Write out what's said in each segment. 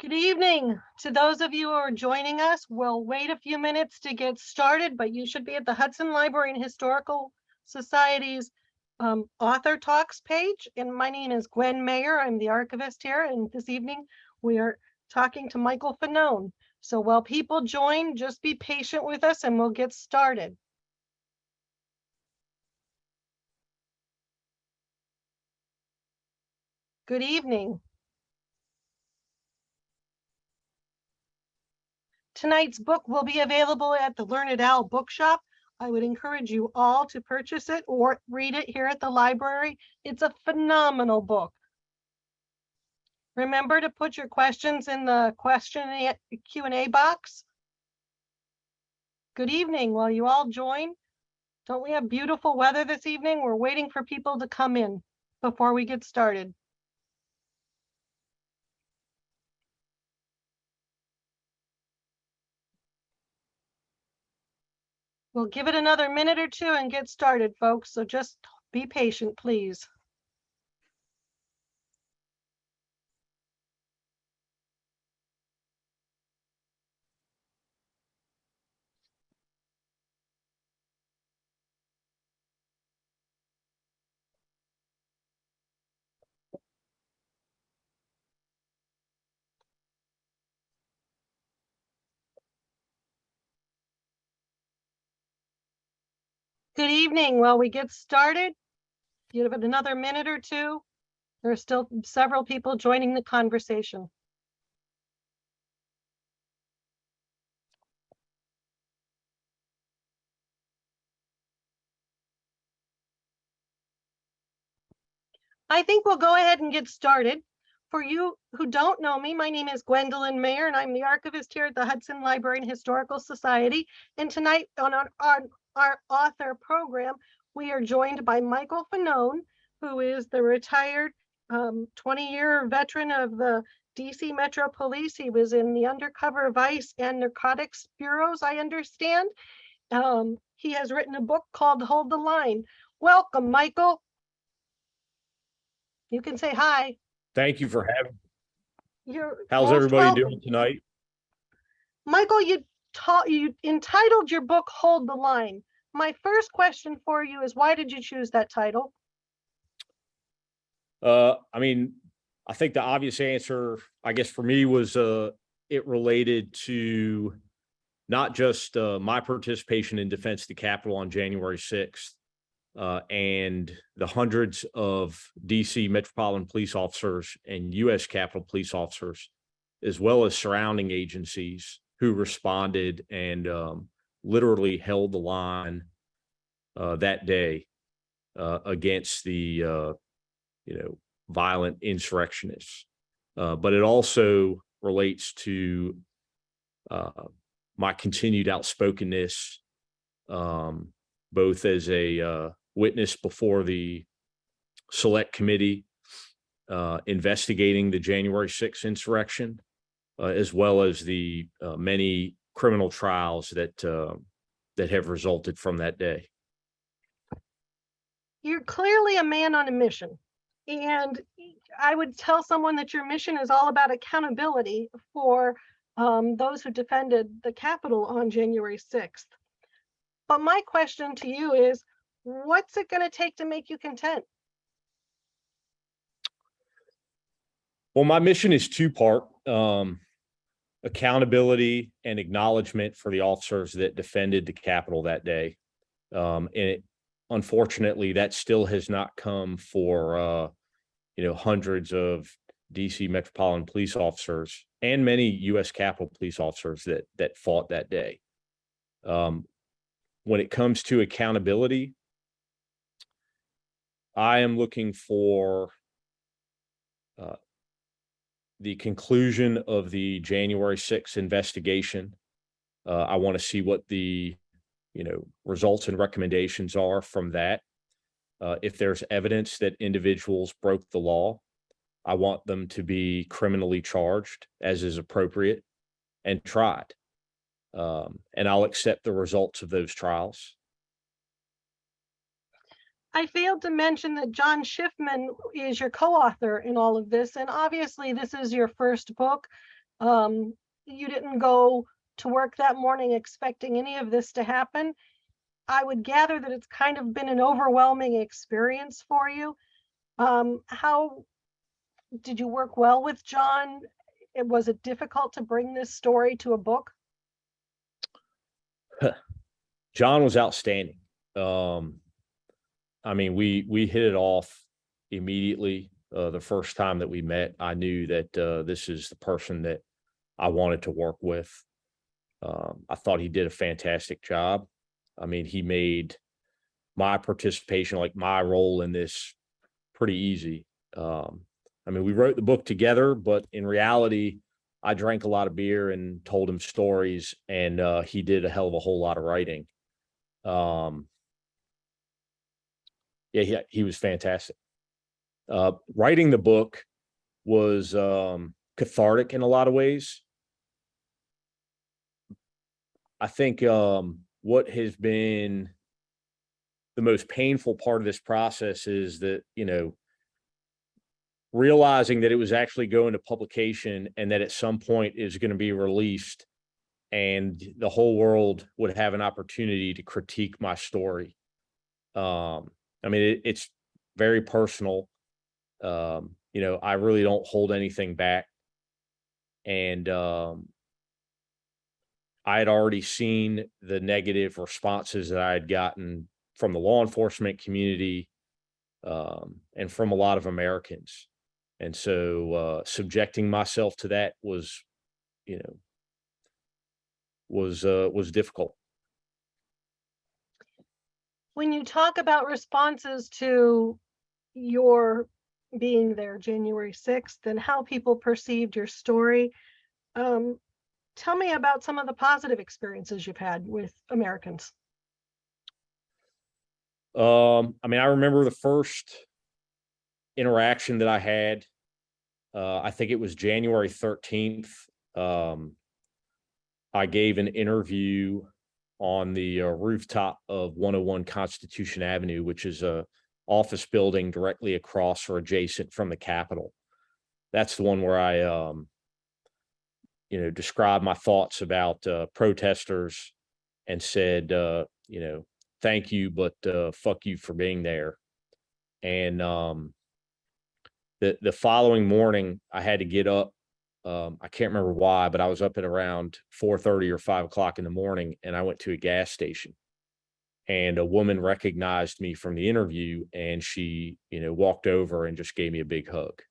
Good evening to those of you who are joining us. We'll wait a few minutes to get started, but you should be at the Hudson Library and Historical Society's author talks page. And my name is Gwen Mayer. I'm the archivist here. And this evening we are talking to Michael Fanone. So while people join, just be patient with us and we'll get started. Good evening. Tonight's book will be available at the Learned Owl bookshop. I would encourage you all to purchase it or read it here at the library. It's a phenomenal book. Remember to put your questions in the Q&A box. Good evening. While you all join, don't we have beautiful weather this evening? We're waiting for people to come in before we get started. We'll give it another minute or two and get started, folks. So just be patient, please. Good evening. While we get started, you have another minute or two. There are still several people joining the conversation. I think we'll go ahead and get started. For you who don't know me, my name is Gwendolyn Mayer, and I'm the archivist here at the Hudson Library and Historical Society. And tonight on our author program, we are joined by Michael Fanone, who is the retired 20-year veteran of the DC Metro Police. He was in the undercover vice and narcotics bureaus, I understand. He has written a book called Hold the Line. Welcome, Michael. You can say hi. Thank you for having me. How's everybody doing tonight? Michael, you entitled your book Hold the Line. My first question for you is, why did you choose that title? I think the obvious answer, I guess, for me was it related to not just my participation in defense of the Capitol on January 6th, and the hundreds of DC Metropolitan Police officers and U.S. Capitol Police officers, as well as surrounding agencies who responded and literally held the line that day against the violent insurrectionists. But it also relates to my continued outspokenness, both as a witness before the select committee investigating the January 6th insurrection, as well as the many criminal trials that have resulted from that day. You're clearly a man on a mission. And I would tell someone that your mission is all about accountability for those who defended the Capitol on January 6th. But my question to you is, what's it going to take to make you content? Well, my mission is two-part: accountability and acknowledgement for the officers that defended the Capitol that day. Unfortunately, that still has not come for hundreds of DC Metropolitan Police officers and many U.S. Capitol Police officers that fought that day. When it comes to accountability, I am looking for the conclusion of the January 6th investigation. I want to see what the results and recommendations are from that. If there's evidence that individuals broke the law, I want them to be criminally charged, as is appropriate, and tried. And I'll accept the results of those trials. I failed to mention that John Schiffman is your co-author in all of this, and obviously this is your first book. You didn't go to work that morning expecting any of this to happen. I would gather that it's kind of been an overwhelming experience for you. How did you work well with John? Was it difficult to bring this story to a book? John was outstanding. I mean, we hit it off immediately. The first time that we met, I knew that this is the person that I wanted to work with. I thought he did a fantastic job. I mean, he made my participation, like my role in this, pretty easy. I mean, we wrote the book together, but in reality, I drank a lot of beer and told him stories, and he did a hell of a whole lot of writing. Yeah, he was fantastic. Writing the book was cathartic in a lot of ways. I think what has been the most painful part of this process is that, realizing that it was actually going to publication and that at some point is going to be released and the whole world would have an opportunity to critique my story. I mean, it's very personal. I really don't hold anything back. And I had already seen the negative responses that I had gotten from the law enforcement community and from a lot of Americans. And so subjecting myself to that was difficult. When you talk about responses to your being there January 6th and how people perceived your story, tell me about some of the positive experiences you've had with Americans. I mean, I remember the first interaction that I had. I think it was January 13th. I gave an interview on the rooftop of 101 Constitution Avenue, which is a office building directly across or adjacent from the Capitol. That's the one where I, described my thoughts about protesters and said, thank you, but fuck you for being there. And the following morning, I had to get up. I can't remember why, but I was up at around 4:30 or 5 o'clock in the morning, and I went to a gas station. And a woman recognized me from the interview, and she, walked over and just gave me a big hug.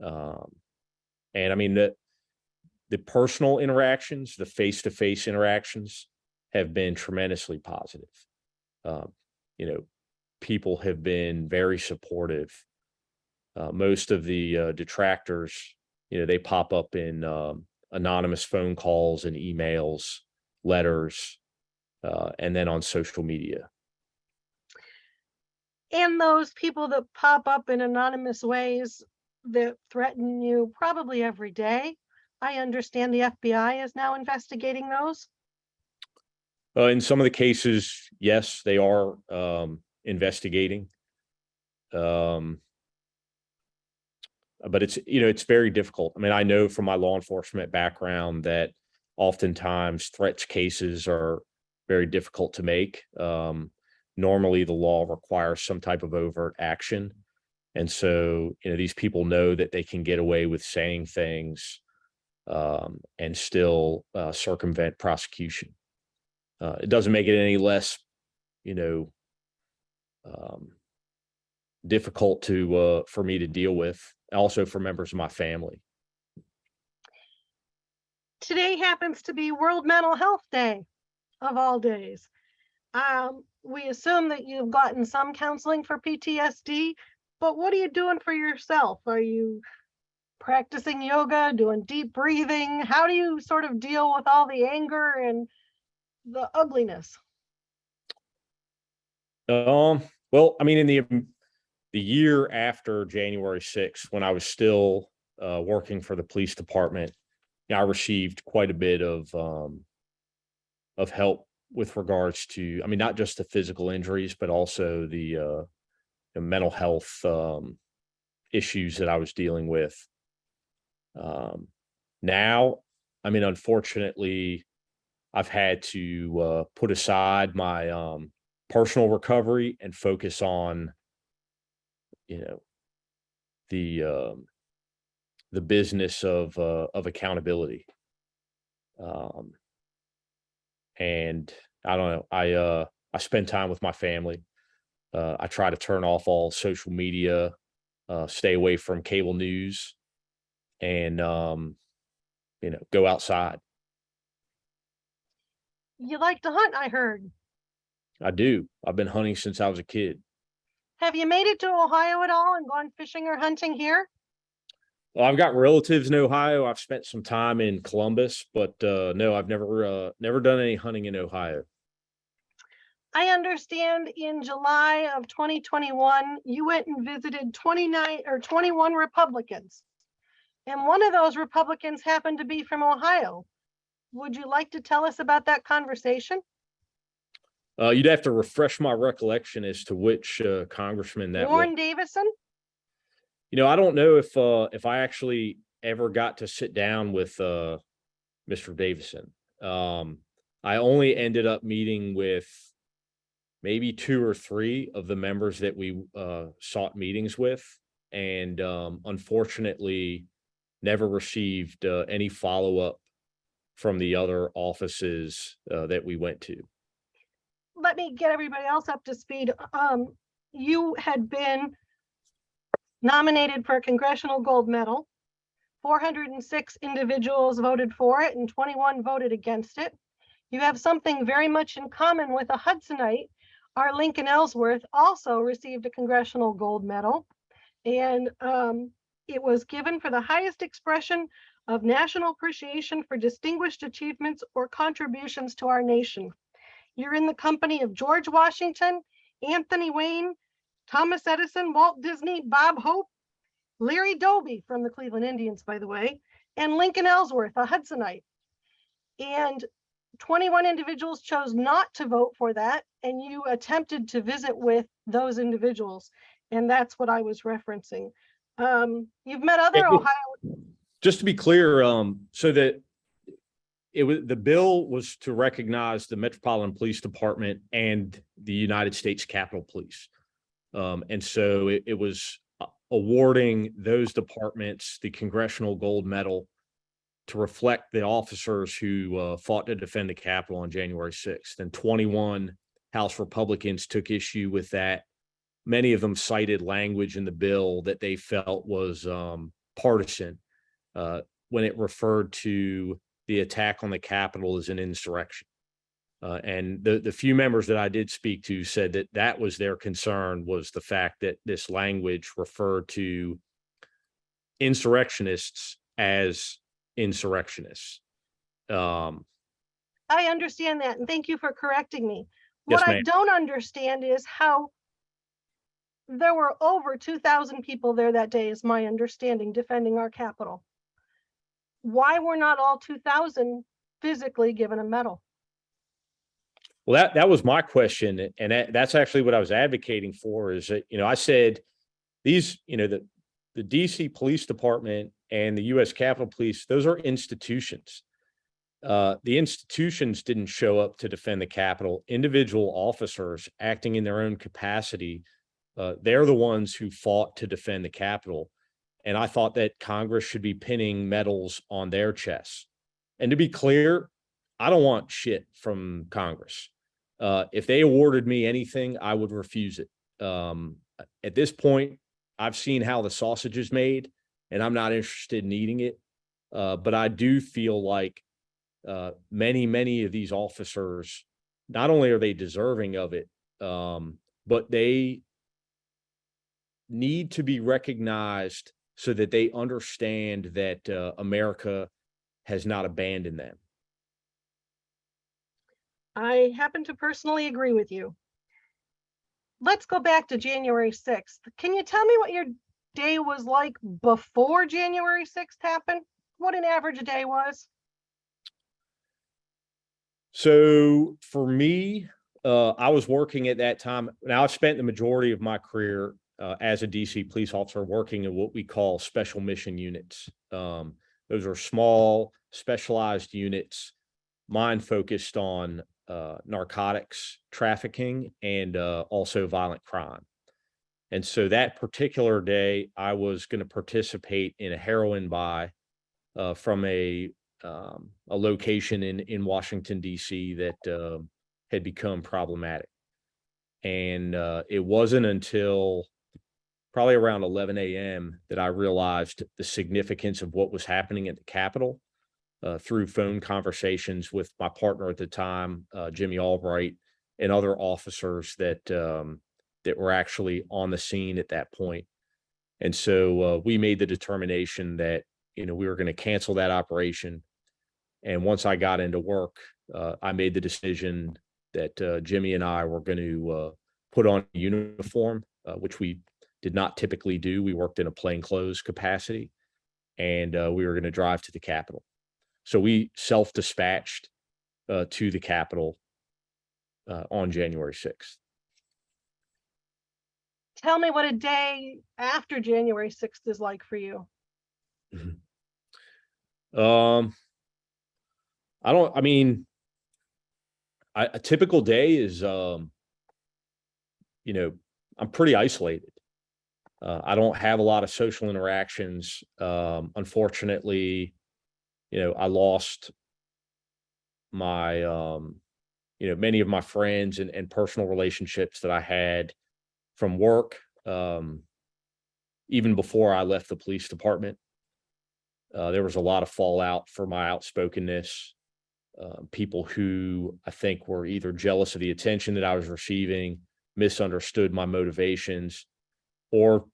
And I mean, the personal interactions, the face-to-face interactions have been tremendously positive. People have been very supportive. Most of the detractors, they pop up in anonymous phone calls and emails, letters, and then on social media. And those people that pop up in anonymous ways that threaten you probably every day, I understand the FBI is now investigating those. In some of the cases, yes, they are investigating. But it's very difficult. I mean, I know from my law enforcement background that oftentimes threats cases are very difficult to make. Normally, the law requires some type of overt action. And so, these people know that they can get away with saying things and still circumvent prosecution. It doesn't make it any less, difficult for me to deal with, also for members of my family. Today happens to be World Mental Health Day, of all days. We assume that you've gotten some counseling for PTSD, but what are you doing for yourself? Are you practicing yoga, doing deep breathing? How do you sort of deal with all the anger and the ugliness? Well, I mean, in the year after January 6th, when I was still working for the police department, I received quite a bit of help with regards to, I mean, not just the physical injuries, but also the mental health issues that I was dealing with. Now, I mean, unfortunately, I've had to put aside my personal recovery and focus on, you know, the business of accountability. And I don't know, I spend time with my family. I try to turn off all social media, stay away from cable news, and go outside. You like to hunt, I heard. I do. I've been hunting since I was a kid. Have you made it to Ohio at all and gone fishing or hunting here? Well, I've got relatives in Ohio. I've spent some time in Columbus, but no, I've never done any hunting in Ohio. I understand in July of 2021, you went and visited 21 Republicans. And one of those Republicans happened to be from Ohio. Would you like to tell us about that conversation? You'd have to refresh my recollection as to which congressman that was. Warren Davison? I don't know if I actually ever got to sit down with Mr. Davison. I only ended up meeting with maybe 2 or 3 of the members that we sought meetings with, and unfortunately, never received any follow-up from the other offices that we went to. Let me get everybody else up to speed. You had been nominated for a Congressional Gold Medal. 406 individuals voted for it and 21 voted against it. You have something very much in common with a Hudsonite. Our Lincoln Ellsworth also received a Congressional Gold Medal, and it was given for the highest expression of national appreciation for distinguished achievements or contributions to our nation. You're in the company of George Washington, Anthony Wayne, Thomas Edison, Walt Disney, Bob Hope, Larry Doby from the Cleveland Indians, by the way, and Lincoln Ellsworth, a Hudsonite. And 21 individuals chose not to vote for that, and you attempted to visit with those individuals, and that's what I was referencing. You've met other Ohio. Just to be clear, so that the bill was to recognize the Metropolitan Police Department and the United States Capitol Police, and so it was awarding those departments the Congressional Gold Medal to reflect the officers who fought to defend the Capitol on January 6th. And 21 House Republicans took issue with that. Many of them cited language in the bill that they felt was partisan when it referred to the attack on the Capitol as an insurrection. And the few members that I did speak to said that that was their concern, was the fact that this language referred to insurrectionists as insurrectionists. I understand that, and thank you for correcting me. Yes, what ma'am. I don't understand is how there were over 2,000 people there that day, is my understanding, defending our Capitol. Why were not all 2,000 physically given a medal? Well, that was my question, and that's actually what I was advocating for. Is that, I said these, the DC Police Department and the U.S. Capitol Police, those are institutions. The institutions didn't show up to defend the Capitol. Individual officers acting in their own capacity, they're the ones who fought to defend the Capitol. And I thought that Congress should be pinning medals on their chests. And to be clear, I don't want shit from Congress. If they awarded me anything, I would refuse it. At this point, I've seen how the sausage is made, and I'm not interested in eating it. But I do feel like many of these officers, not only are they deserving of it, but they need to be recognized so that they understand that America has not abandoned them. I happen to personally agree with you. Let's go back to January 6th. Can you tell me what your day was like before January 6th happened? What an average day was? So for me, I was working at that time. Now, I've spent the majority of my career as a DC police officer working in what we call special mission units. Those are small, specialized units, mine focused on narcotics trafficking and also violent crime. And so that particular day, I was going to participate in a heroin buy from a location in Washington D.C. that had become problematic. And it wasn't until probably around 11 a.m. that I realized the significance of what was happening at the Capitol through phone conversations with my partner at the time, Jimmy Albright, and other officers that were actually on the scene at that point. And so we made the determination that, we were going to cancel that operation. And once I got into work, I made the decision that Jimmy and I were going to put on a uniform, which we did not typically do. We worked in a plainclothes capacity, and we were going to drive to the Capitol. So we self-dispatched to the Capitol on January 6th. Tell me what a day after January 6th is like for you. A typical day is, I'm pretty isolated. I don't have a lot of social interactions. Unfortunately, I lost my, many of my friends and personal relationships that I had from work, even before I left the police department. There was a lot of fallout for my outspokenness. People who I think were either jealous of the attention that I was receiving, misunderstood my motivations, or,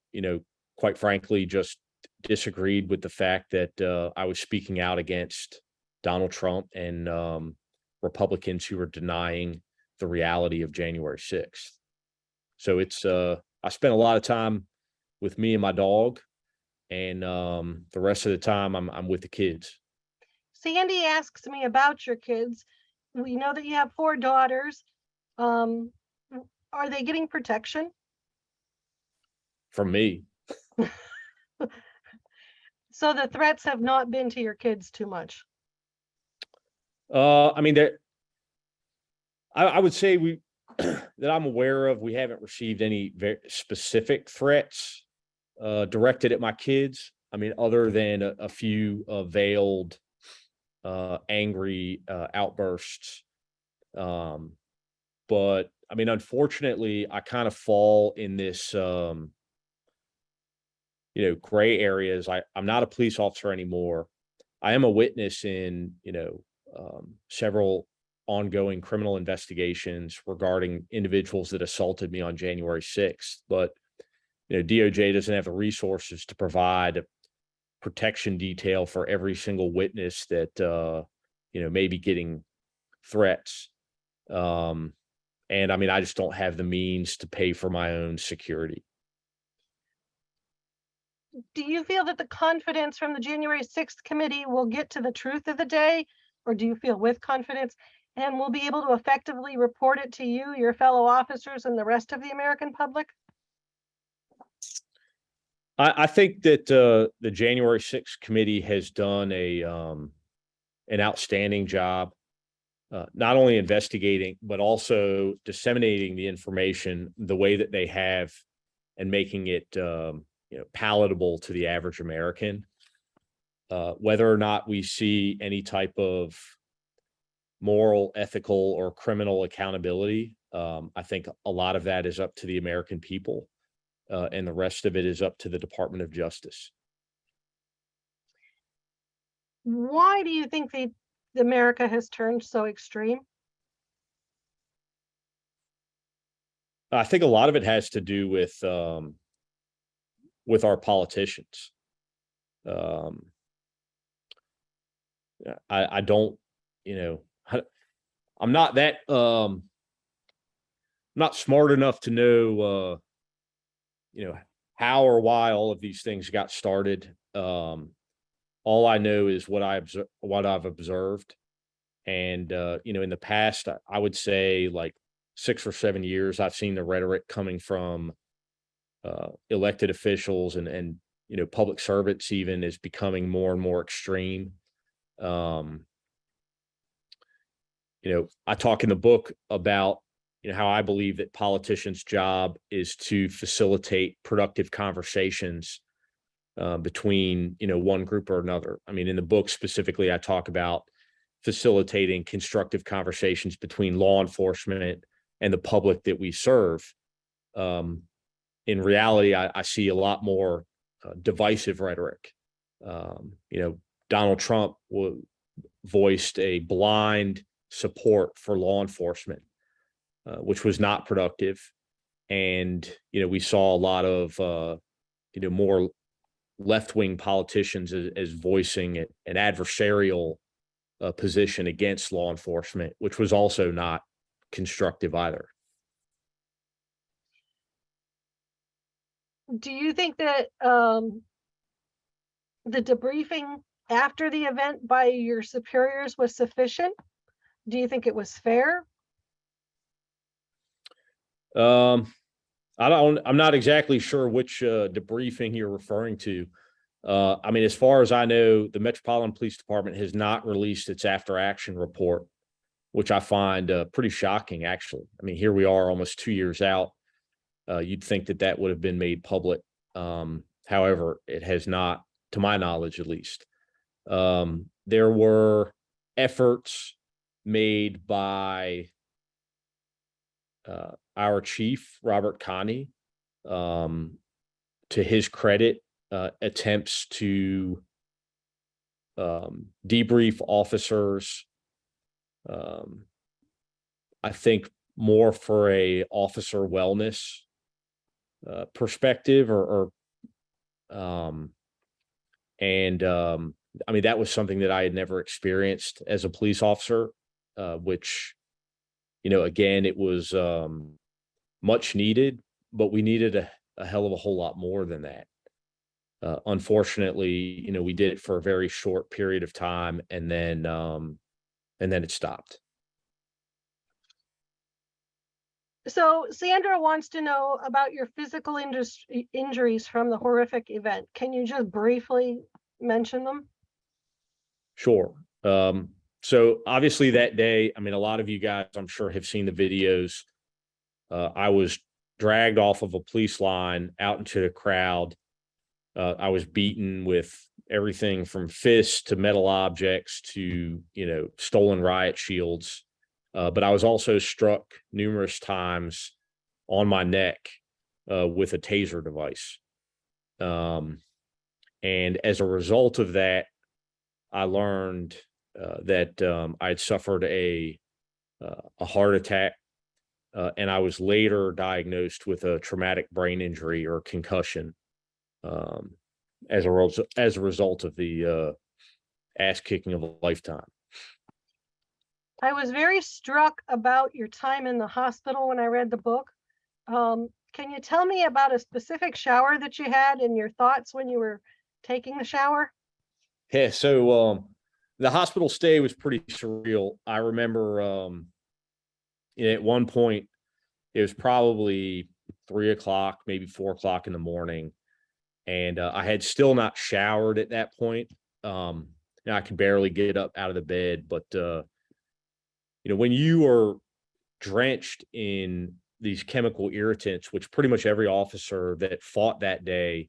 quite frankly, just disagreed with the fact that I was speaking out against Donald Trump and Republicans who were denying the reality of January 6th. So I spent a lot of time with me and my dog, and the rest of the time I'm with the kids. Sandy asks me about your kids. We know that you have 4 daughters. Are they getting protection? From me. So the threats have not been to your kids too much. I would say that I'm aware of, we haven't received any very specific threats directed at my kids. Other than a few veiled, angry outbursts. But unfortunately, I kind of fall in this, gray areas. I'm not a police officer anymore. I am a witness in, several ongoing criminal investigations regarding individuals that assaulted me on January 6th. But, DOJ doesn't have the resources to provide a protection detail for every single witness that, may be getting threats. And I just don't have the means to pay for my own security. Do you feel that the confidence from the January 6th committee will get to the truth of the day, or do you feel with confidence and will be able to effectively report it to you, your fellow officers, and the rest of the American public? I think that the January 6th committee has done an outstanding job, not only investigating, but also disseminating the information the way that they have and making it palatable to the average American. Whether or not we see any type of moral, ethical, or criminal accountability, I think a lot of that is up to the American people, and the rest of it is up to the Department of Justice. Why do you think America has turned so extreme? I think a lot of it has to do with our politicians. I don't, I'm not that, not smart enough to know, how or why all of these things got started. All I know is what I've observed. And, in the past, I would say like 6 or 7 years, I've seen the rhetoric coming from elected officials and public servants even is becoming more and more extreme. I talk in the book about, how I believe that politicians' job is to facilitate productive conversations between, one group or another. I mean, in the book specifically, I talk about facilitating constructive conversations between law enforcement and the public that we serve. In reality, I see a lot more divisive rhetoric. Donald Trump voiced a blind support for law enforcement, which was not productive. And, we saw a lot of, more left-wing politicians as voicing an adversarial position against law enforcement, which was also not constructive either. Do you think that the debriefing after the event by your superiors was sufficient? Do you think it was fair? I'm not exactly sure which debriefing you're referring to. I mean, as far as I know, the Metropolitan Police Department has not released its after action report, which I find pretty shocking, actually. I mean, here we are almost 2 years out. You'd think that would have been made public. However, it has not, to my knowledge, at least. There were efforts made by our chief, Robert Connie, to his credit, attempts to debrief officers. I think more for a officer wellness perspective, I mean, that was something that I had never experienced as a police officer, which, again, it was much needed, but we needed a hell of a whole lot more than that. Unfortunately, we did it for a very short period of time, and then it stopped. So Sandra wants to know about your physical injuries from the horrific event. Can you just briefly mention them? Sure. So obviously that day, I mean, a lot of you guys, I'm sure, have seen the videos. I was dragged off of a police line out into the crowd. I was beaten with everything from fists to metal objects to, stolen riot shields. But I was also struck numerous times on my neck with a taser device. And as a result of that, I learned that I had suffered a heart attack, and I was later diagnosed with a traumatic brain injury or concussion as a result of the ass kicking of a lifetime. I was very struck about your time in the hospital when I read the book. Can you tell me about a specific shower that you had and your thoughts when you were taking the shower? Yeah, so the hospital stay was pretty surreal. I remember at one point, it was probably 3:00, maybe 4:00 in the morning. And I had still not showered at that point. I could barely get up out of the bed, but when you are drenched in these chemical irritants, which pretty much every officer that fought that day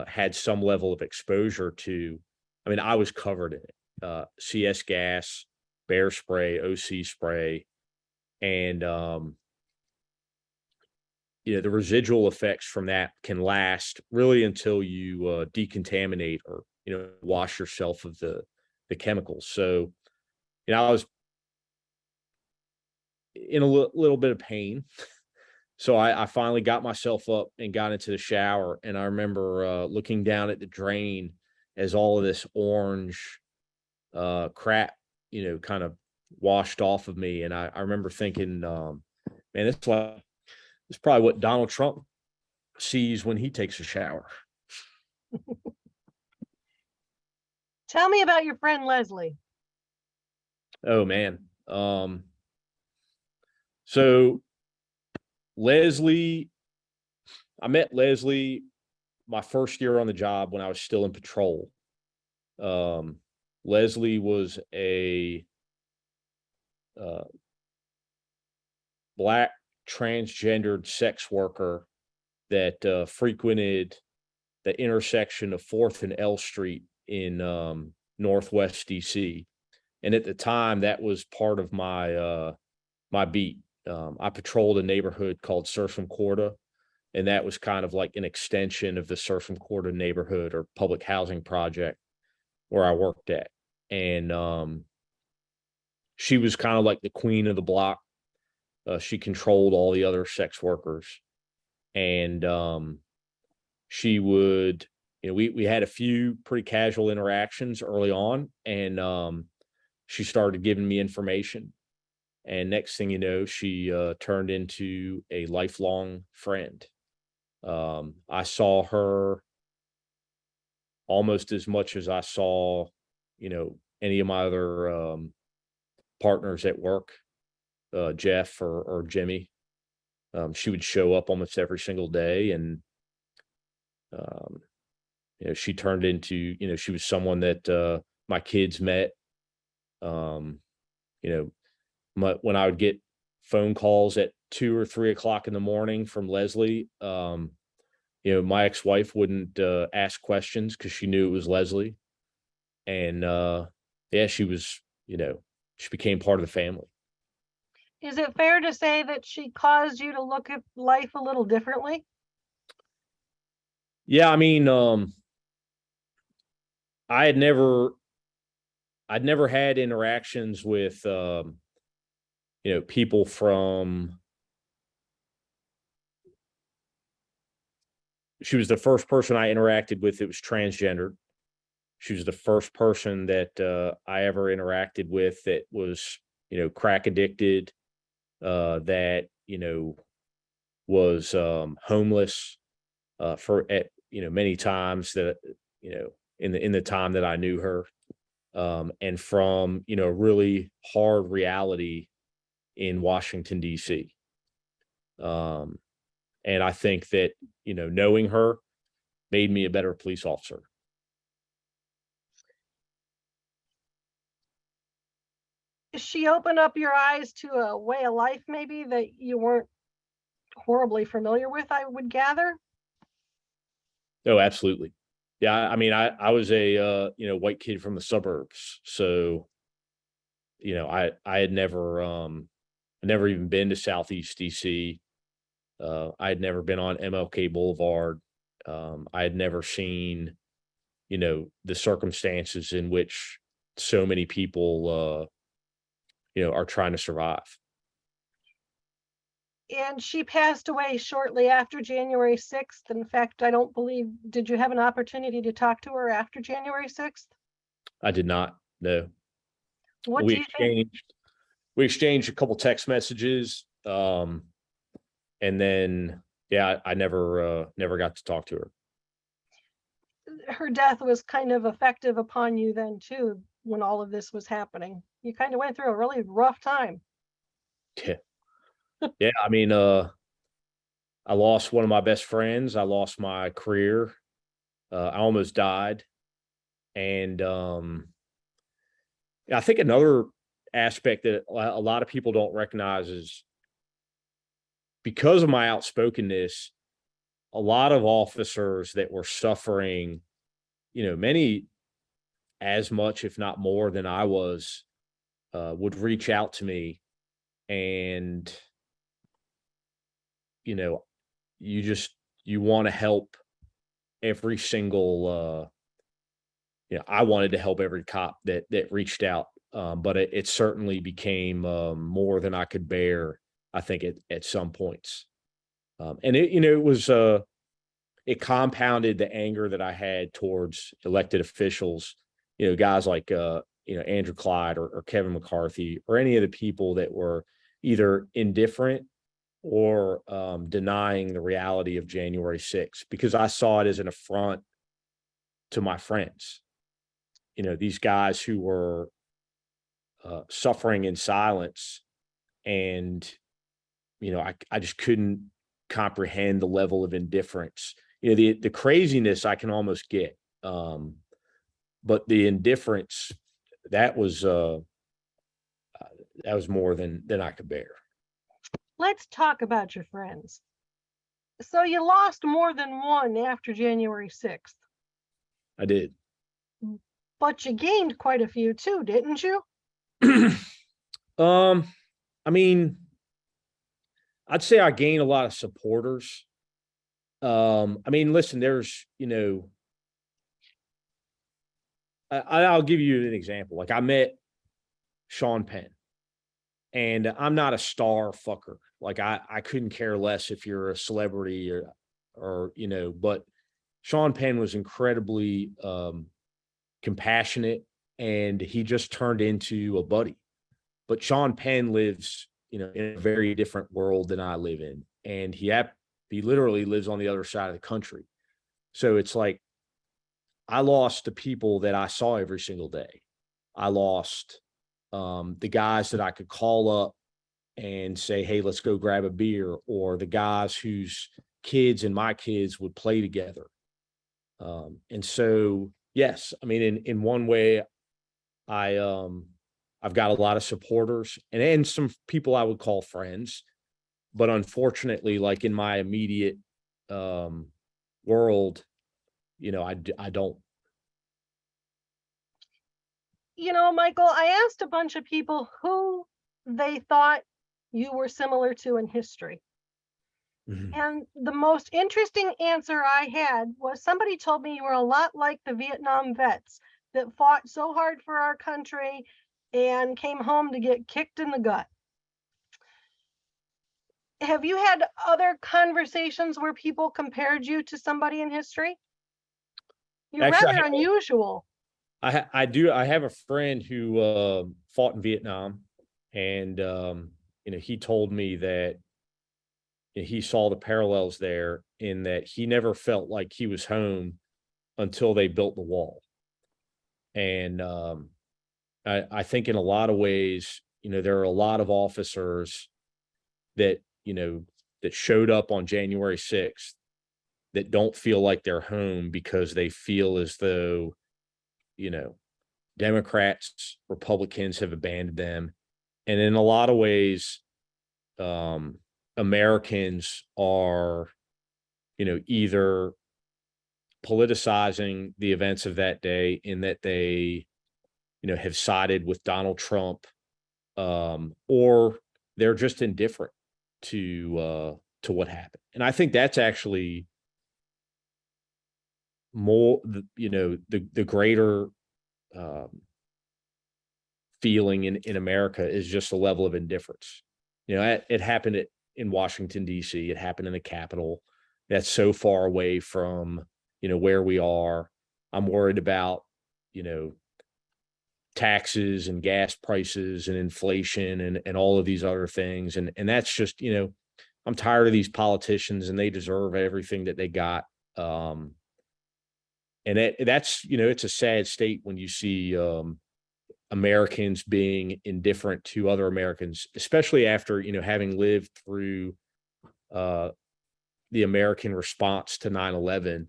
had some level of exposure to, I mean, I was covered in it. CS gas, bear spray, OC spray, and the residual effects from that can last really until you decontaminate or wash yourself of the chemicals. So I was in a little bit of pain. So I finally got myself up and got into the shower, and I remember looking down at the drain as all of this orange crap kind of washed off of me. And I remember thinking, man, it's probably what Donald Trump sees when he takes a shower. Tell me about your friend Leslie. Oh man. So I met Leslie my first year on the job when I was still in patrol. Leslie was a Black transgendered sex worker that frequented the intersection of 4th and L Street in Northwest DC. And at the time, that was part of my my beat. I patrolled a neighborhood called Surfam Corda, and that was kind of like an extension of the Surfam Corda neighborhood or public housing project where I worked at. And she was kind of like the queen of the block. She controlled all the other sex workers, and she would, we had a few pretty casual interactions early on, and she started giving me information. And next thing you know, she turned into a lifelong friend. I saw her almost as much as I saw, any of my other partners at work, Jeff or Jimmy. She would show up almost every single day, and she turned into, she was someone that my kids met. When I would get phone calls at 2 or 3 o'clock in the morning from Leslie, my ex-wife wouldn't ask questions because she knew it was Leslie. And she was, she became part of the family. Is it fair to say that she caused you to look at life a little differently? Yeah, I mean, I'd never had interactions with, people from. She was the first person I interacted with that was transgender. She was the first person that I ever interacted with that was, crack addicted, that, was homeless many times that, in the time that I knew her, and from, really hard reality in Washington, D.C. And I think that, knowing her made me a better police officer. She opened up your eyes to a way of life maybe that you weren't horribly familiar with, I would gather? Oh, absolutely. Yeah, I mean, I was a white kid from the suburbs, so I had never even been to Southeast DC. I had never been on MLK Boulevard. I had never seen, the circumstances in which so many people, are trying to survive. And she passed away shortly after January 6th. In fact, I don't believe, did you have an opportunity to talk to her after January 6th? I did not. No. What do you think? We exchanged a couple text messages. And then, I never got to talk to her. Her death was kind of effective upon you then too, when all of this was happening. You kind of went through a really rough time. Yeah. Yeah. I mean, I lost one of my best friends. I lost my career. I almost died. And I think another aspect that a lot of people don't recognize is because of my outspokenness, a lot of officers that were suffering, many as much, if not more than I was, would reach out to me. And, you want to help every single, I wanted to help every cop that reached out. But it certainly became more than I could bear, I think, at some points. And it was, it compounded the anger that I had towards elected officials, guys like, Andrew Clyde or Kevin McCarthy, or any of the people that were either indifferent or denying the reality of January 6th, because I saw it as an affront to my friends. These guys who were suffering in silence, and I just couldn't comprehend the level of indifference the craziness I can almost get. But the indifference, that was more than I could bear. Let's talk about your friends. So you lost more than one after January 6th. I did. But you gained quite a few too, didn't you? I mean, I'd say I gained a lot of supporters. I mean, listen, there's, I'll give you an example. Like, I met Sean Penn, and I'm not a star fucker. Like, I couldn't care less if you're a celebrity or but Sean Penn was incredibly compassionate, and he just turned into a buddy. But Sean Penn lives, in a very different world than I live in, and he literally lives on the other side of the country. So it's like, I lost the people that I saw every single day. I lost the guys that I could call up and say, hey, let's go grab a beer, or the guys whose kids and my kids would play together. And so, yes, I mean, in one way, I've got a lot of supporters and some people I would call friends, but unfortunately, like in my immediate world, I don't. Michael, I asked a bunch of people who they thought you were similar to in history. Mm-hmm. And the most interesting answer I had was somebody told me you were a lot like the Vietnam vets that fought so hard for our country and came home to get kicked in the gut. Have you had other conversations where people compared you to somebody in history? You're actually rather unusual. I do. I have a friend who fought in Vietnam, and he told me that he saw the parallels there, in that he never felt like he was home until they built the wall. And I think in a lot of ways, there are a lot of officers that that showed up on January 6th that don't feel like they're home because they feel as though Democrats, Republicans have abandoned them. And in a lot of ways, Americans are, either politicizing the events of that day, in that they, have sided with Donald Trump, or they're just indifferent to what happened. And I think that's actually more, the greater feeling in America is just a level of indifference. It happened in Washington, D.C. It happened in the Capitol. That's so far away from, where we are. I'm worried about, taxes and gas prices and inflation and all of these other things. And that's just, I'm tired of these politicians, and they deserve everything that they got. And that's, it's a sad state when you see Americans being indifferent to other Americans, especially after, having lived through the American response to 9/11.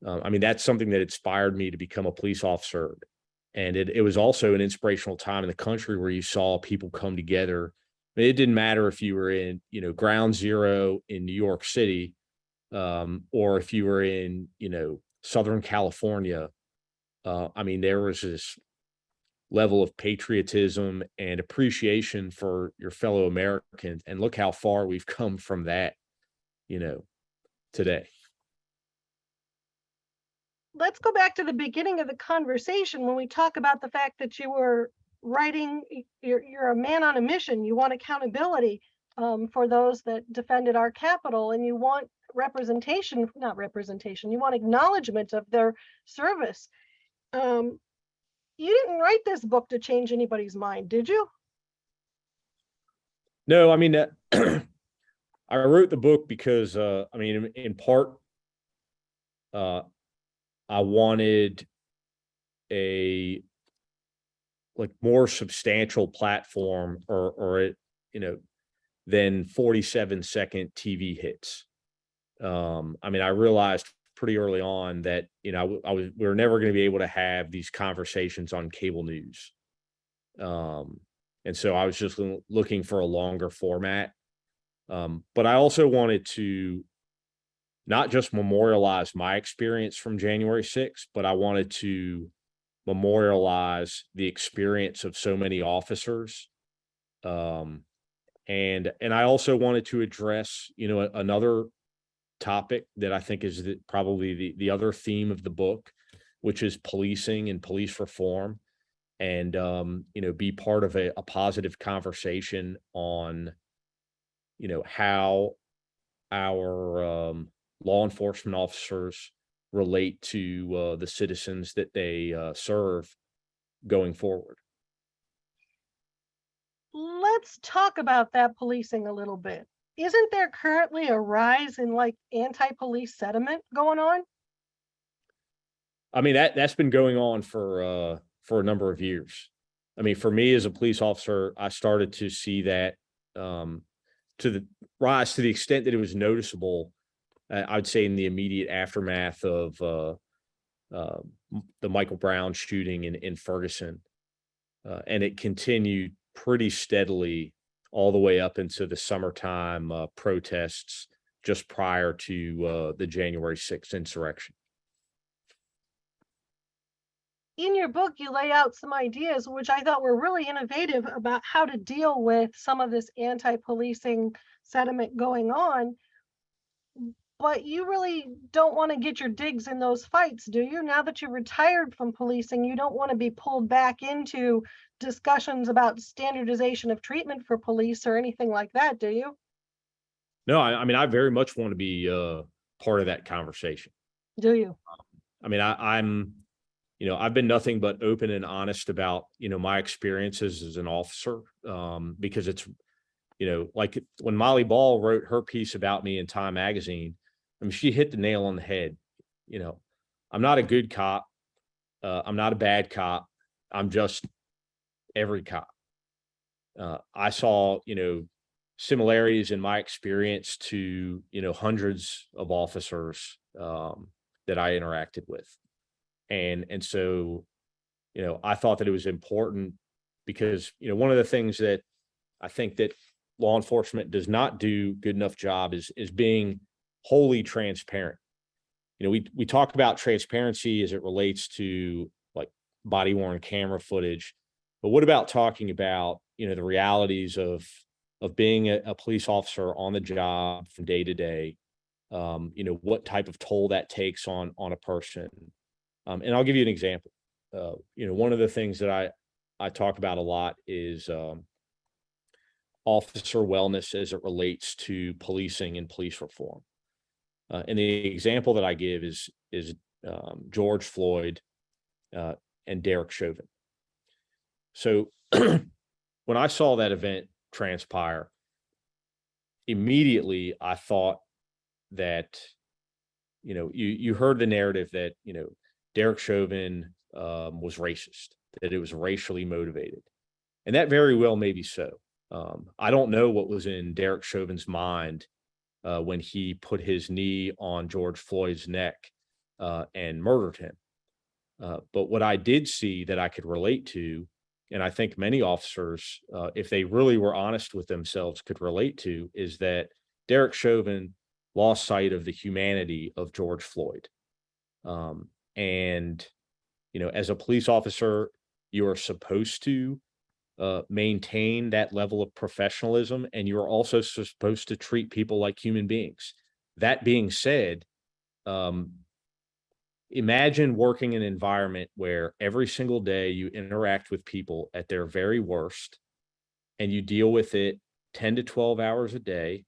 I mean, that's something that inspired me to become a police officer. And it was also an inspirational time in the country where you saw people come together. I mean, it didn't matter if you were in, Ground Zero in New York City, or if you were in, Southern California. I mean, there was this level of patriotism and appreciation for your fellow Americans. And look how far we've come from that, today. Let's go back to the beginning of the conversation when we talk about the fact that you were writing, you're a man on a mission. You want accountability for those that defended our Capitol, and you want not representation, you want acknowledgement of their service. You didn't write this book to change anybody's mind, did you? No, I mean, I wrote the book because, I mean, in part, I wanted a more substantial platform, or than 47-second TV hits. I mean, I realized pretty early on that, we were never going to be able to have these conversations on cable news. And so I was just looking for a longer format. But I also wanted to not just memorialize my experience from January 6th, but I wanted to memorialize the experience of so many officers. And I also wanted to address, another topic that I think is probably the other theme of the book, which is policing and police reform, and be part of a positive conversation on, how our law enforcement officers relate to the citizens that they serve going forward. Let's talk about that policing a little bit. Isn't there currently a rise in like anti-police sentiment going on? I mean, that's been going on for a number of years. I mean, for me as a police officer, I started to see that to the rise to the extent that it was noticeable. I'd say in the immediate aftermath of the Michael Brown shooting in Ferguson, and it continued pretty steadily all the way up into the summertime protests just prior to the January 6th insurrection. In your book, you lay out some ideas which I thought were really innovative about how to deal with some of this anti-policing sentiment going on. But you really don't want to get your digs in those fights, do you? Now that you're retired from policing, you don't want to be pulled back into discussions about standardization of treatment for police or anything like that, do you? No, I mean, I very much want to be part of that conversation. Do you? I mean, I'm I've been nothing but open and honest about, my experiences as an officer, because it's, like when Molly Ball wrote her piece about me in Time Magazine, I mean, she hit the nail on the head. I'm not a good cop. I'm not a bad cop. I'm just every cop. I saw, similarities in my experience to, hundreds of officers that I interacted with. And so, I thought that it was important because, one of the things that I think that law enforcement does not do good enough job is being wholly transparent. We talk about transparency as it relates to like body worn camera footage, but what about talking about, the realities of being a police officer on the job from day to day? What type of toll that takes on a person. And I'll give you an example. One of the things that I talk about a lot is officer wellness as it relates to policing and police reform. And the example that I give is George Floyd and Derek Chauvin. So when I saw that event transpire, immediately I thought that, you heard the narrative that, Derek Chauvin was racist, that it was racially motivated. And that very well may be so. I don't know what was in Derek Chauvin's mind when he put his knee on George Floyd's neck and murdered him. But what I did see that I could relate to, and I think many officers, if they really were honest with themselves, could relate to, is that Derek Chauvin lost sight of the humanity of George Floyd. And, as a police officer, you are supposed to maintain that level of professionalism, and you are also supposed to treat people like human beings. That being said, imagine working in an environment where every single day you interact with people at their very worst, and you deal with it 10 to 12 hours a day,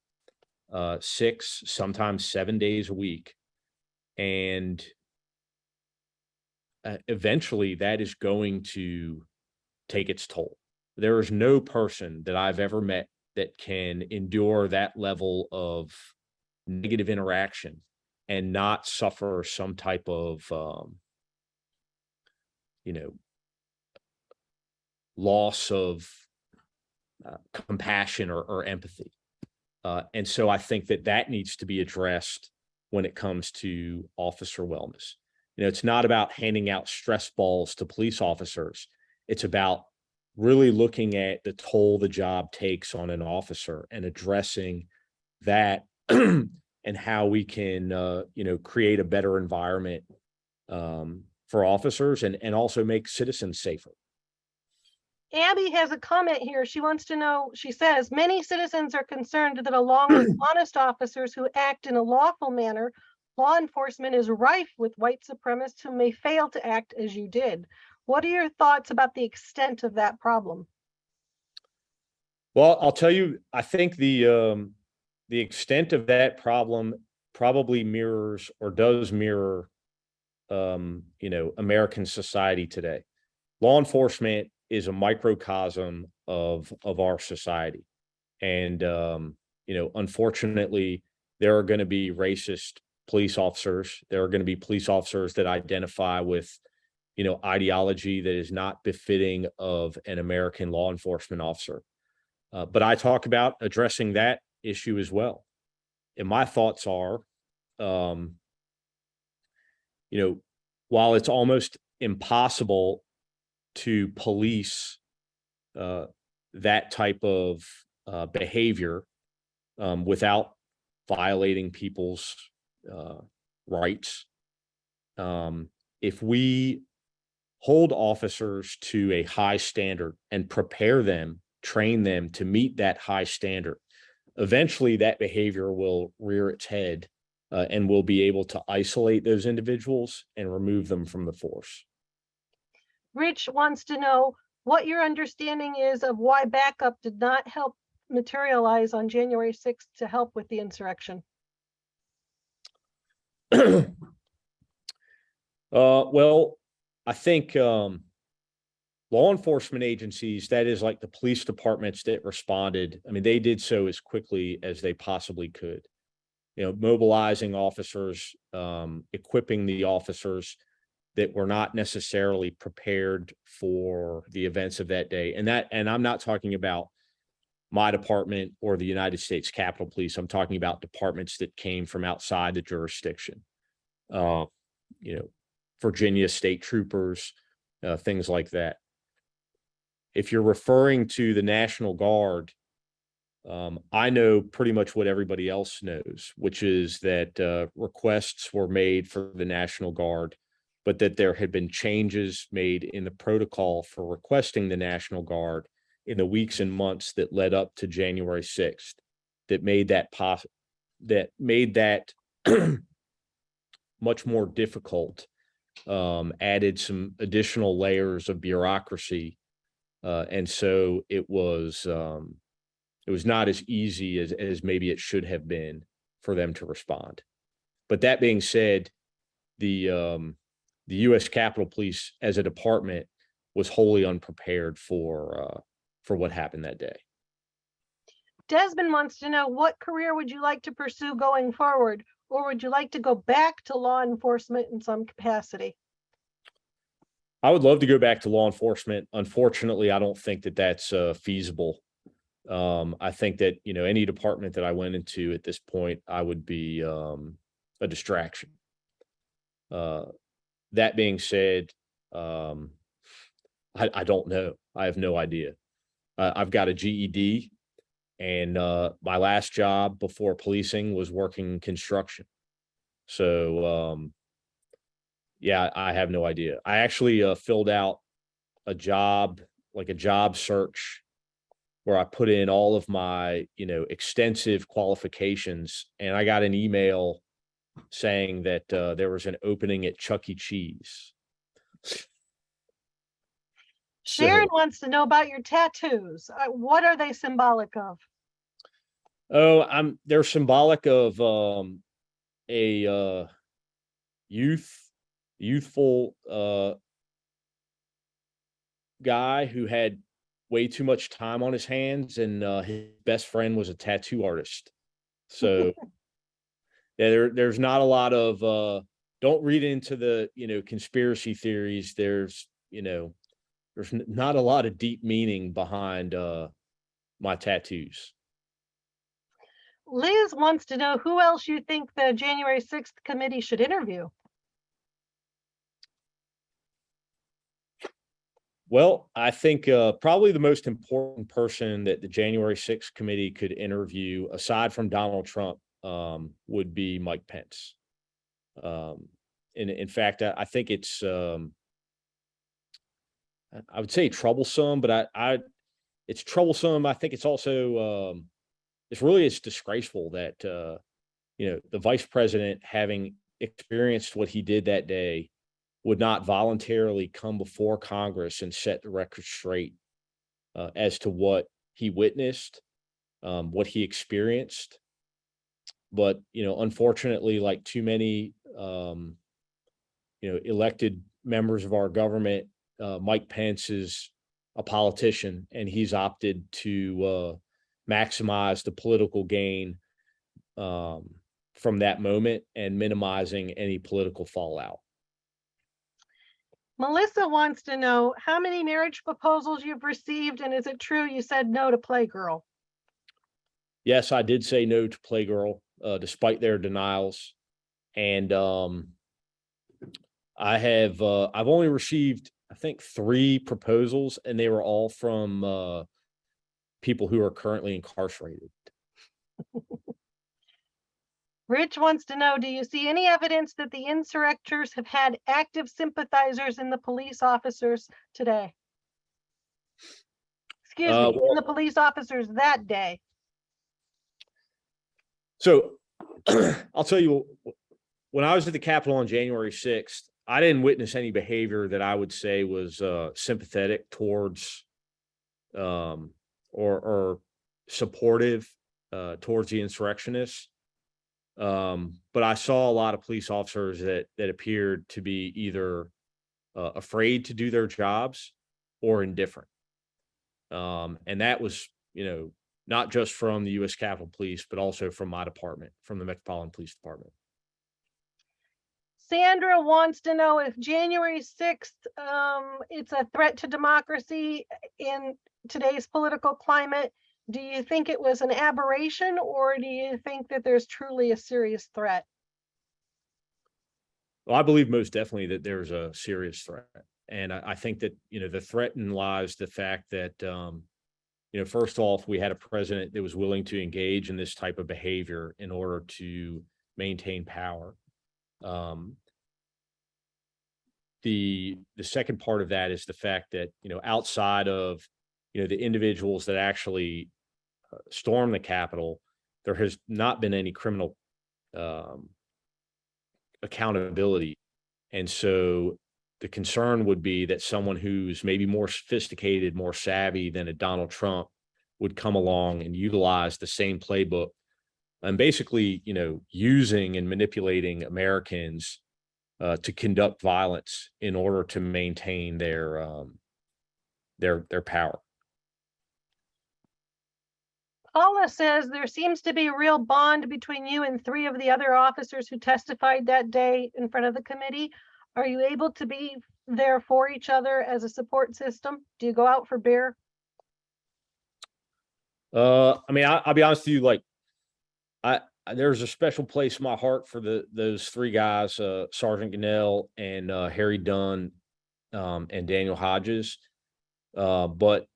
6, sometimes 7 days a week. And eventually that is going to take its toll. There is no person that I've ever met that can endure that level of negative interaction and not suffer some type of, loss of compassion or empathy. And so I think that needs to be addressed when it comes to officer wellness. It's not about handing out stress balls to police officers. It's about really looking at the toll the job takes on an officer and addressing that and how we can, create a better environment for officers and also make citizens safer. Abby has a comment here. She wants to know, she says, many citizens are concerned that along with honest officers who act in a lawful manner, law enforcement is rife with white supremacists who may fail to act as you did. What are your thoughts about the extent of that problem? Well, I'll tell you, I think the extent of that problem probably mirrors or does mirror, American society today. Law enforcement is a microcosm of our society, and unfortunately, there are going to be racist police officers. There are going to be police officers that identify with, ideology that is not befitting of an American law enforcement officer. But I talk about addressing that issue as well. And my thoughts are, while it's almost impossible to police that type of behavior without violating people's rights, if we hold officers to a high standard and prepare them, train them to meet that high standard, eventually that behavior will rear its head and we'll be able to isolate those individuals and remove them from the force. Rich wants to know what your understanding is of why backup did not help materialize on January 6th to help with the insurrection. Well, I think law enforcement agencies, that is like the police departments that responded, I mean, they did so as quickly as they possibly could. Mobilizing officers, equipping the officers that were not necessarily prepared for the events of that day. And I'm not talking about my department or the United States Capitol Police. I'm talking about departments that came from outside the jurisdiction. Virginia state troopers, things like that. If you're referring to the National Guard, I know pretty much what everybody else knows, which is that requests were made for the National Guard, but that there had been changes made in the protocol for requesting the National Guard in the weeks and months that led up to January 6th that made that much more difficult, added some additional layers of bureaucracy. And so it was not as easy as maybe it should have been for them to respond. But that being said, the U.S. Capitol Police as a department was wholly unprepared for what happened that day. Desmond wants to know, what career would you like to pursue going forward, or would you like to go back to law enforcement in some capacity? I would love to go back to law enforcement. Unfortunately, I don't think that that's feasible. I think that, any department that I went into at this point, I would be a distraction. That being said, I don't know. I have no idea. I've got a GED, and my last job before policing was working construction. So, yeah, I have no idea. I actually filled out a job search where I put in all of my, extensive qualifications, and I got an email saying that there was an opening at Chuck E. Cheese. Sharon wants to know about your tattoos. What are they symbolic of? Oh, they're symbolic of a youthful guy who had way too much time on his hands, and his best friend was a tattoo artist. So yeah, there's not a lot of don't read into the conspiracy theories. There's not a lot of deep meaning behind my tattoos. Liz wants to know who else you think the January 6th committee should interview. Well, I think probably the most important person that the January 6th committee could interview, aside from Donald Trump, would be Mike Pence. In fact, I think it's I would say troublesome, but it's troublesome. I think it's also it's disgraceful that the vice president, having experienced what he did that day, would not voluntarily come before Congress and set the record straight as to what he witnessed, what he experienced. But, unfortunately, like too many, elected members of our government, Mike Pence is a politician, and he's opted to maximize the political gain from that moment and minimizing any political fallout. Melissa wants to know how many marriage proposals you've received, and is it true you said no to Playgirl? Yes, I did say no to Playgirl, despite their denials. And I've only received, I think, 3 proposals, and they were all from people who are currently incarcerated. Rich wants to know, do you see any evidence that the insurrectors have had active sympathizers in the police officers today? Excuse me, in the police officers that day. So I'll tell you, when I was at the Capitol on January 6th, I didn't witness any behavior that I would say was sympathetic towards or supportive towards the insurrectionists. But I saw a lot of police officers that appeared to be either afraid to do their jobs or indifferent. And that was, not just from the U.S. Capitol Police, but also from my department, from the Metropolitan Police Department. Sandra wants to know if January 6th, it's a threat to democracy in today's political climate. Do you think it was an aberration, or do you think that there's truly a serious threat? Well, I believe most definitely that there's a serious threat. And I think that, the threat lies the fact that, first off, we had a president that was willing to engage in this type of behavior in order to maintain power. The second part of that is the fact that, outside of, the individuals that actually stormed the Capitol, there has not been any criminal accountability. And so the concern would be that someone who's maybe more sophisticated, more savvy than a Donald Trump would come along and utilize the same playbook and basically, using and manipulating Americans to conduct violence in order to maintain their power. Paula says there seems to be a real bond between you and 3 of the other officers who testified that day in front of the committee. Are you able to be there for each other as a support system? Do you go out for beer? I'll be honest with you, like there's a special place in my heart for those 3 guys, Sergeant Gannell and Harry Dunn and Daniel Hodges. But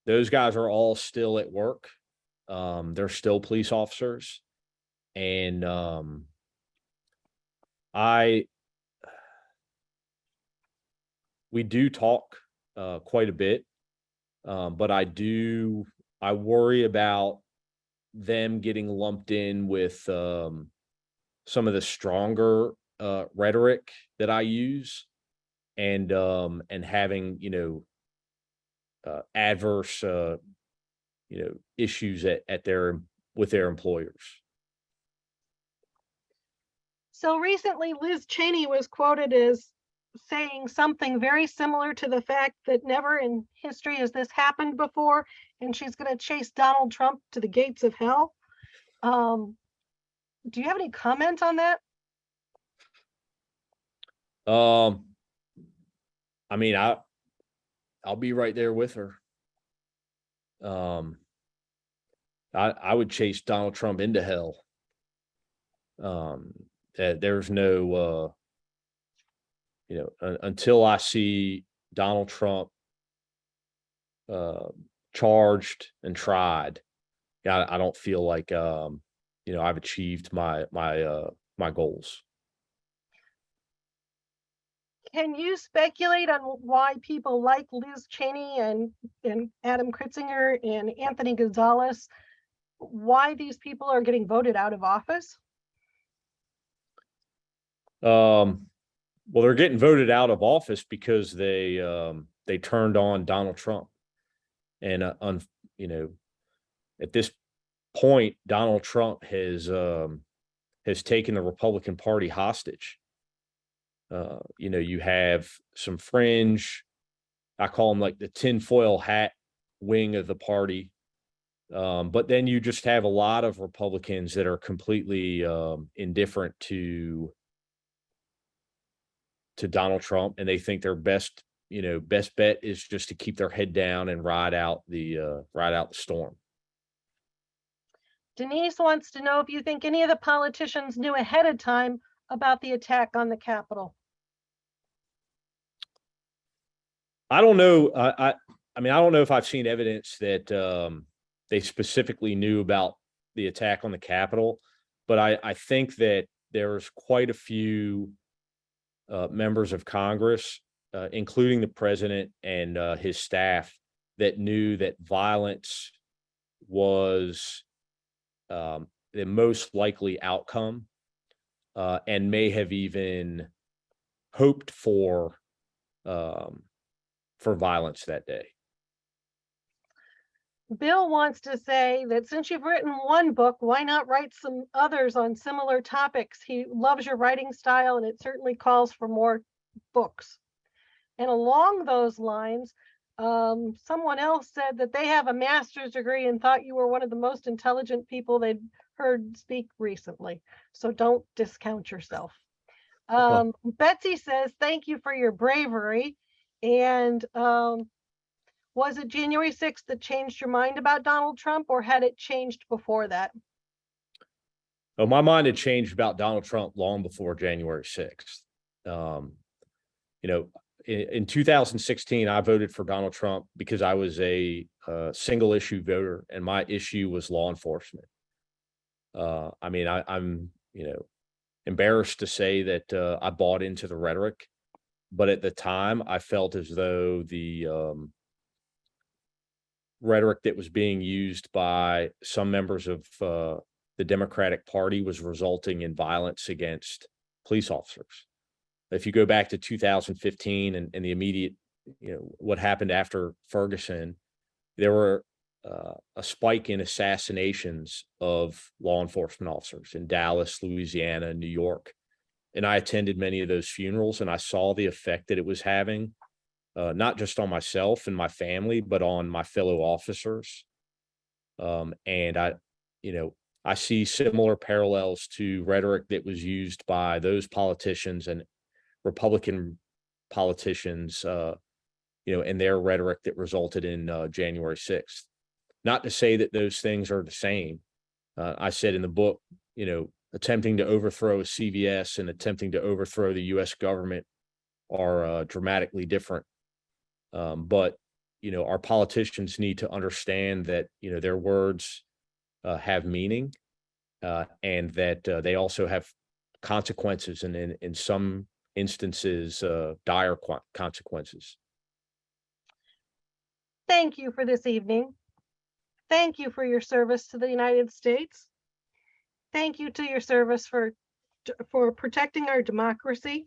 those guys are all still at work. They're still police officers. And we do talk quite a bit. But I worry about them getting lumped in with some of the stronger rhetoric that I use and having, adverse, issues with their employers. So recently, Liz Cheney was quoted as saying something very similar to the fact that never in history has this happened before, and she's going to chase Donald Trump to the gates of hell. Do you have any comment on that? I'll be right there with her. I would chase Donald Trump into hell. There's no, until I see Donald Trump charged and tried, I don't feel like I've achieved my goals. Can you speculate on why people like Liz Cheney and Adam Kritzinger and Anthony Gonzalez, why these people are getting voted out of office? Well, they're getting voted out of office because they turned on Donald Trump, and at this point, Donald Trump has taken the Republican Party hostage. You have some fringe, I call them like the tinfoil hat wing of the party. But then you just have a lot of Republicans that are completely indifferent to Donald Trump, and they think their best bet is just to keep their head down and ride out the storm. Denise wants to know if you think any of the politicians knew ahead of time about the attack on the Capitol. I don't know. I don't know if I've seen evidence that they specifically knew about the attack on the Capitol, but I think that there's quite a few members of Congress, including the president and his staff, that knew that violence was the most likely outcome, and may have even hoped for violence that day. Bill wants to say that since you've written one book, why not write some others on similar topics? He loves your writing style, and it certainly calls for more books. And along those lines, someone else said that they have a master's degree and thought you were one of the most intelligent people they'd heard speak recently. So don't discount yourself. Betsy says, thank you for your bravery. And was it January 6th that changed your mind about Donald Trump, or had it changed before that? Oh, my mind had changed about Donald Trump long before January 6th. In 2016, I voted for Donald Trump because I was a single issue voter, and my issue was law enforcement. I'm embarrassed to say that I bought into the rhetoric, but at the time I felt as though the rhetoric that was being used by some members of the Democratic Party was resulting in violence against police officers. If you go back to 2015 and the immediate, what happened after Ferguson, there were a spike in assassinations of law enforcement officers in Dallas, Louisiana, New York. And I attended many of those funerals, and I saw the effect that it was having, not just on myself and my family, but on my fellow officers. And I see similar parallels to rhetoric that was used by those politicians and Republican politicians, and their rhetoric that resulted in January 6th. Not to say that those things are the same. I said in the book, attempting to overthrow a CVS and attempting to overthrow the U.S. government are dramatically different. But our politicians need to understand that, their words have meaning, and that they also have consequences, and in some instances, dire consequences. Thank you for this evening. Thank you for your service to the United States. Thank you to your service for protecting our democracy.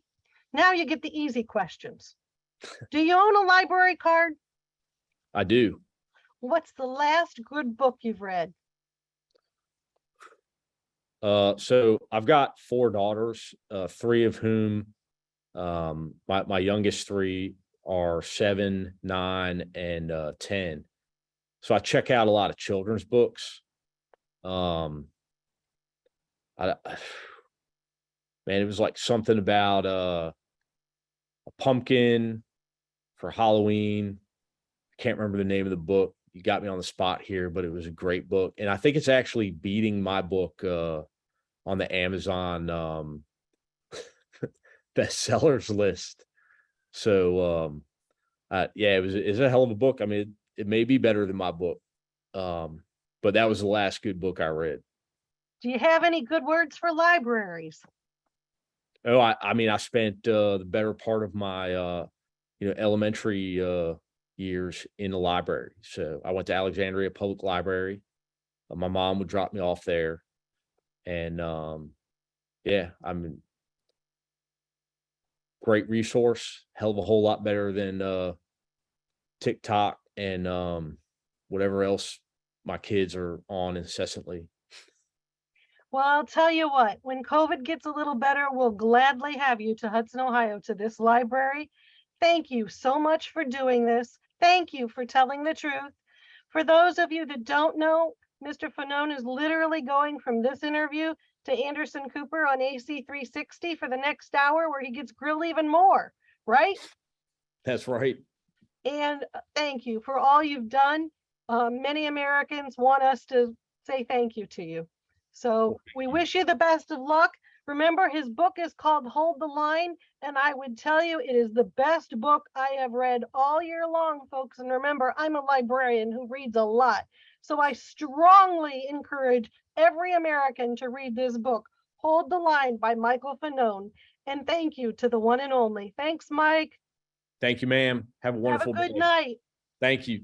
Now you get the easy questions. Do you own a library card? I do. What's the last good book you've read? So I've got 4 daughters, 3 of whom, my youngest 3 are 7, 9, and 10. So I check out a lot of children's books. Man, it was like something about a pumpkin for Halloween. I can't remember the name of the book, you got me on the spot here, but it was a great book. And I think it's actually beating my book on the Amazon bestsellers list. So yeah, it's a hell of a book. I mean, it may be better than my book. But that was the last good book I read. Do you have any good words for libraries? Oh, I mean, I spent the better part of my elementary years in the library. So I went to Alexandria Public Library. My mom would drop me off there, and yeah, I mean, great resource, hell of a whole lot better than TikTok and whatever else my kids are on incessantly. Well, I'll tell you what, when COVID gets a little better, we'll gladly have you to Hudson, Ohio, to this library. Thank you so much for doing this. Thank you for telling the truth. For those of you that don't know, Mr. Fanone is literally going from this interview to Anderson Cooper on AC 360 for the next hour, where he gets grilled even more, right? That's right. And thank you for all you've done. Many Americans want us to say thank you to you. So we wish you the best of luck. Remember, his book is called Hold the Line, and I would tell you it is the best book I have read all year long, folks. And remember, I'm a librarian who reads a lot. So I strongly encourage every American to read this book, Hold the Line by Michael Fanone. And thank you to the one and only. Thanks, Mike. Thank you, ma'am. Have a wonderful Have a good day. night. Thank you.